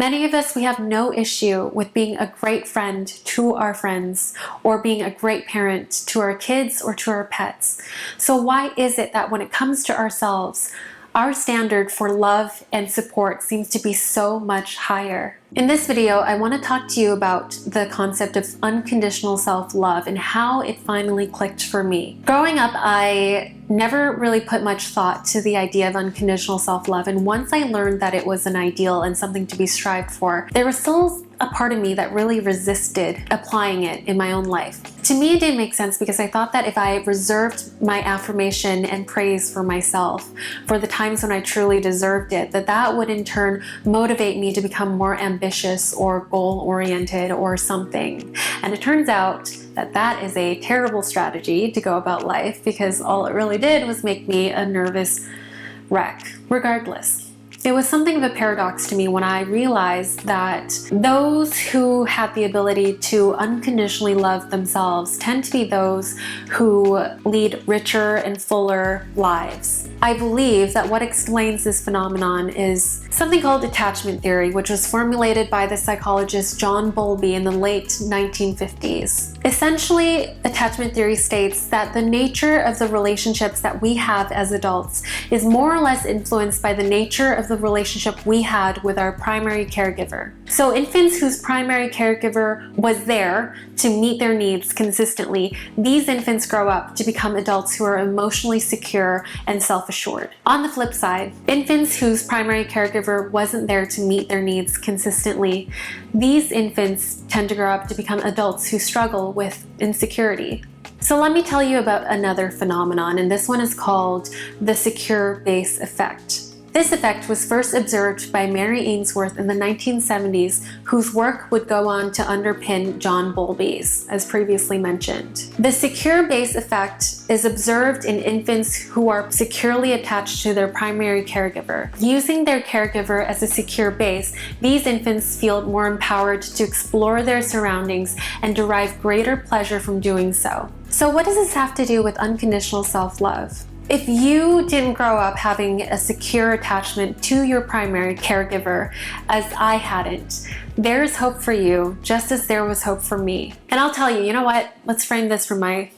Many of us, we have no issue with being a great friend to our friends or being a great parent to our kids or to our pets. So why is it that when it comes to ourselves, our standard for love and support seems to be so much higher? In this video, I want to talk to you about the concept of unconditional self-love and how it finally clicked for me. Growing up, I never really put much thought to the idea of unconditional self-love, and once I learned that it was an ideal and something to be strived for, there was still a part of me that really resisted applying it in my own life. To me, it didn't make sense because I thought that if I reserved my affirmation and praise for myself for the times when I truly deserved it, that would in turn motivate me to become more ambitious or goal-oriented or something. And it turns out that that is a terrible strategy to go about life, because all it really did was make me a nervous wreck. Regardless, it was something of a paradox to me when I realized that those who had the ability to unconditionally love themselves tend to be those who lead richer and fuller lives. I believe that what explains this phenomenon is something called attachment theory, which was formulated by the psychologist John Bowlby in the late 1950s. Essentially, attachment theory states that the nature of the relationships that we have as adults is more or less influenced by the nature of the relationship we had with our primary caregiver. So infants whose primary caregiver was there to meet their needs consistently, these infants grow up to become adults who are emotionally secure and self-assured. On the flip side, infants whose primary caregiver wasn't there to meet their needs consistently, these infants tend to grow up to become adults who struggle with insecurity. So let me tell you about another phenomenon, and this one is called the secure base effect. This effect was first observed by Mary Ainsworth in the 1970s, whose work would go on to underpin John Bowlby's, as previously mentioned. The secure base effect is observed in infants who are securely attached to their primary caregiver. Using their caregiver as a secure base, these infants feel more empowered to explore their surroundings and derive greater pleasure from doing so. So what does this have to do with unconditional self-love? If you didn't grow up having a secure attachment to your primary caregiver, as I hadn't, there's hope for you, just as there was hope for me. And I'll tell you, you know what? Let's frame this from my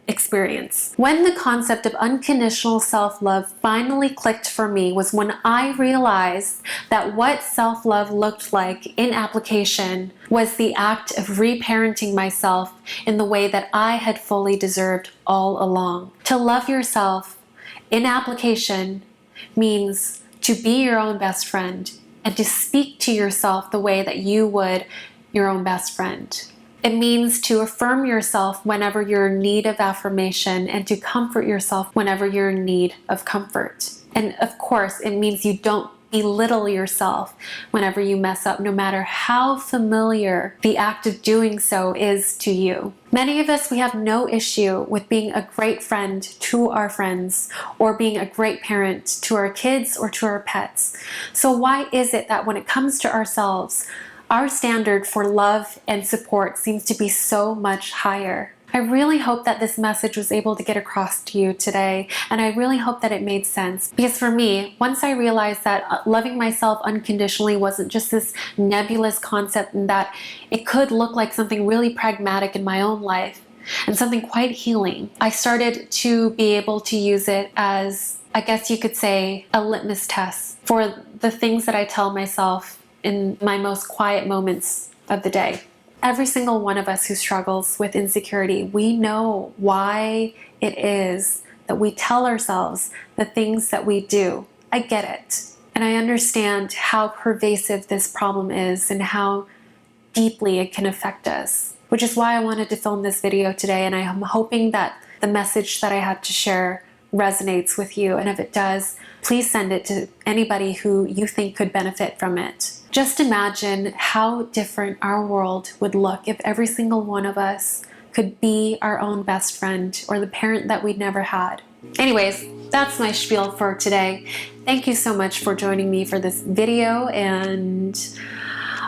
experience. When the concept of unconditional self-love finally clicked for me was when I realized that what self-love looked like in application was the act of reparenting myself in the way that I had fully deserved all along. To love yourself in application means to be your own best friend and to speak to yourself the way that you would your own best friend. It means to affirm yourself whenever you're in need of affirmation and to comfort yourself whenever you're in need of comfort. And of course, it means you don't belittle yourself whenever you mess up, no matter how familiar the act of doing so is to you. Many of us, we have no issue with being a great friend to our friends or being a great parent to our kids or to our pets. So why is it that when it comes to ourselves, our standard for love and support seems to be so much higher? I really hope that this message was able to get across to you today, and I really hope that it made sense. Because for me, once I realized that loving myself unconditionally wasn't just this nebulous concept and that it could look like something really pragmatic in my own life and something quite healing, I started to be able to use it as, I guess you could say, a litmus test for the things that I tell myself in my most quiet moments of the day. Every single one of us who struggles with insecurity, we know why it is that we tell ourselves the things that we do. I get it. And I understand how pervasive this problem is and how deeply it can affect us, which is why I wanted to film this video today. And I am hoping that the message that I had to share resonates with you. And if it does, please send it to anybody who you think could benefit from it. Just imagine how different our world would look if every single one of us could be our own best friend or the parent that we'd never had. Anyways, that's my spiel for today. Thank you so much for joining me for this video, and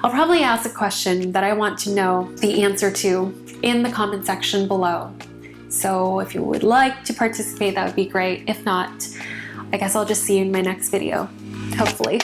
I'll probably ask a question that I want to know the answer to in the comment section below. So if you would like to participate, that would be great. If not, I guess I'll just see you in my next video, hopefully.